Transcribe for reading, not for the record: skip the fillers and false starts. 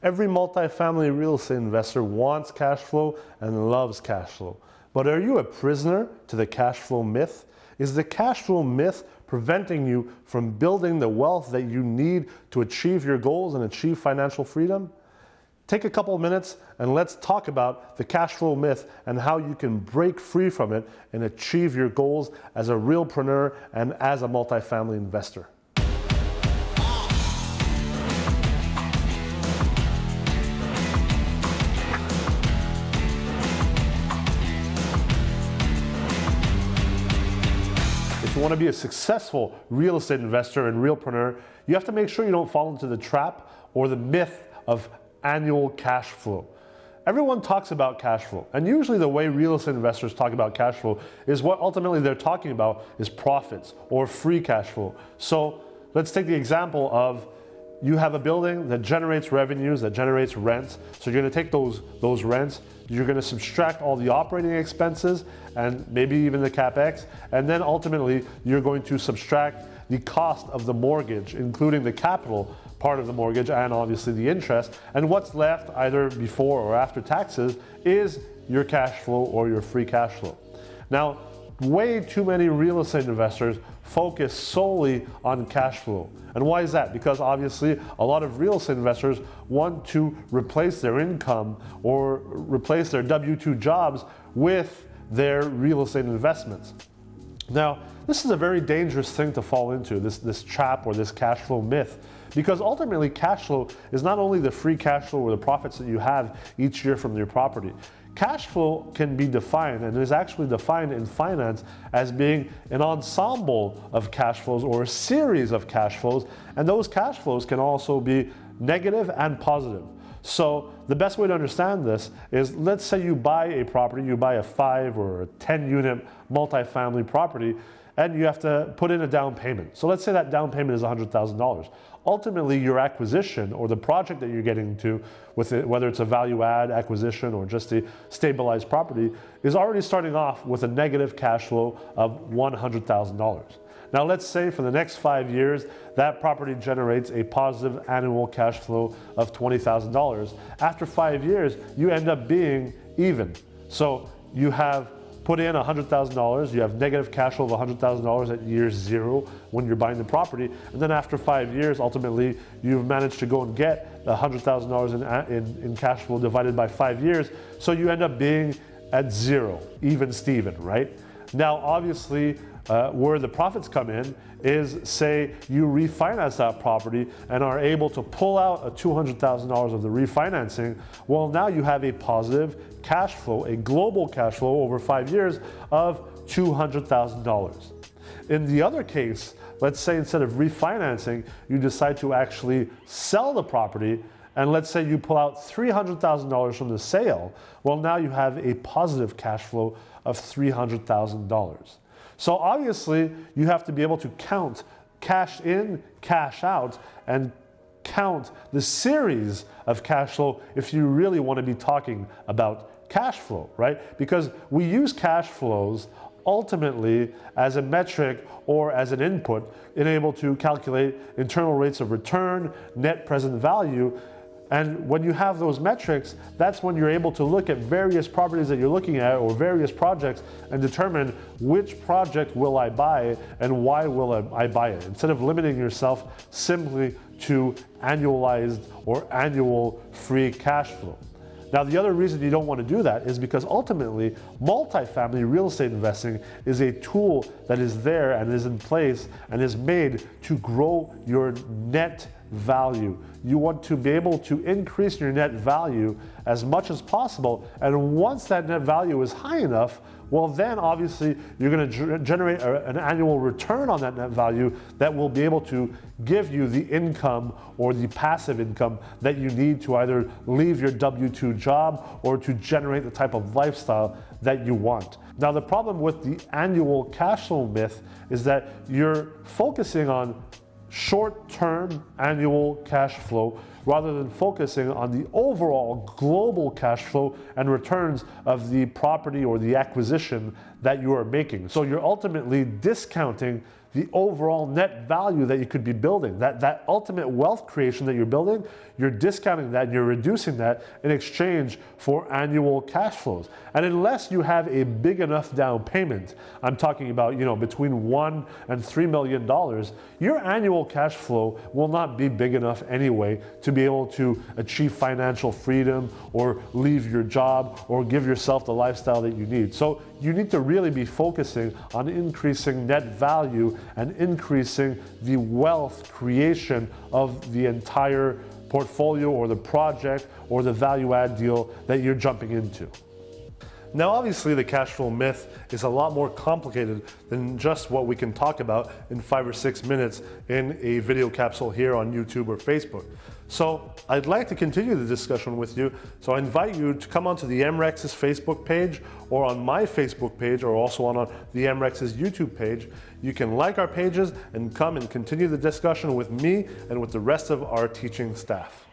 Every multifamily real estate investor wants cash flow and loves cash flow. But are you a prisoner to the cash flow myth? Is the cash flow myth preventing you from building the wealth that you need to achieve your goals and achieve financial freedom? Take a couple of minutes and let's talk about the cash flow myth and how you can break free from it and achieve your goals as a realpreneur and as a multifamily investor. If you want to be a successful real estate investor and realpreneur, you have to make sure you don't fall into the trap or the myth of annual cash flow. Everyone talks about cash flow, and usually the way real estate investors talk about cash flow is what ultimately they're talking about is profits or free cash flow. So let's take the example of you have a building that generates revenues, that generates rents. So you're going to take those rents, you're going to subtract all the operating expenses and maybe even the CapEx, and then ultimately you're going to subtract the cost of the mortgage, including the capital part of the mortgage and obviously the interest. And what's left either before or after taxes is your cash flow or your free cash flow. Now, way too many real estate investors focus solely on cash flow. And why is that? Because obviously a lot of real estate investors want to replace their income or replace their W-2 jobs with their real estate investments. Now, this is a very dangerous thing to fall into, this trap or this cash flow myth, because ultimately cash flow is not only the free cash flow or the profits that you have each year from your property. Cash flow can be defined, and is actually defined in finance as being an ensemble of cash flows or a series of cash flows, and those cash flows can also be negative and positive. So the best way to understand this is, let's say you buy a property, you buy a 5 or a 10 unit multifamily property, and you have to put in a down payment. So let's say that down payment is $100,000. Ultimately, your acquisition or the project that you're getting to, with it, whether it's a value add acquisition or just a stabilized property, is already starting off with a negative cash flow of $100,000. Now let's say for the next 5 years, that property generates a positive annual cash flow of $20,000. After 5 years, you end up being even. So you have put in $100,000, you have negative cash flow of $100,000 at year 0 when you're buying the property, and then after 5 years, ultimately, you've managed to go and get $100,000 in cash flow divided by 5 years, so you end up being at 0, even Steven, right? Now, obviously, where the profits come in is, say you refinance that property and are able to pull out a $200,000 of the refinancing. Well, now you have a positive cash flow, a global cash flow over 5 years of $200,000. In the other case, let's say instead of refinancing, you decide to actually sell the property, and let's say you pull out $300,000 from the sale. Well, now you have a positive cash flow of $300,000. So obviously, you have to be able to count cash in, cash out, and count the series of cash flow if you really want to be talking about cash flow, right? Because we use cash flows ultimately as a metric or as an input in able to calculate internal rates of return, net present value. And when you have those metrics, that's when you're able to look at various properties that you're looking at or various projects and determine which project will I buy and why will I buy it, instead of limiting yourself simply to annualized or annual free cash flow. Now, the other reason you don't want to do that is because ultimately, multifamily real estate investing is a tool that is there and is in place and is made to grow your net value. You want to be able to increase your net value as much as possible, and once that net value is high enough, well then obviously you're going to generate an annual return on that net value that will be able to give you the income or the passive income that you need to either leave your W-2 job or to generate the type of lifestyle that you want. Now, the problem with the annual cash flow myth is that you're focusing on short-term annual cash flow rather than focusing on the overall global cash flow and returns of the property or the acquisition that you are making. So you're ultimately discounting the overall net value that you could be building. That ultimate wealth creation that you're building, you're discounting that, you're reducing that in exchange for annual cash flows. And unless you have a big enough down payment, I'm talking about, between $1 and $3 million, your annual cash flow will not be big enough anyway to be able to achieve financial freedom or leave your job or give yourself the lifestyle that you need. So you need to really be focusing on increasing net value and increasing the wealth creation of the entire portfolio or the project or the value add deal that you're jumping into. Now, obviously, the cash flow myth is a lot more complicated than just what we can talk about in 5 or 6 minutes in a video capsule here on YouTube or Facebook. So I'd like to continue the discussion with you. So I invite you to come onto the MREX's Facebook page or on my Facebook page or also on the MREX's YouTube page. You can like our pages and come and continue the discussion with me and with the rest of our teaching staff.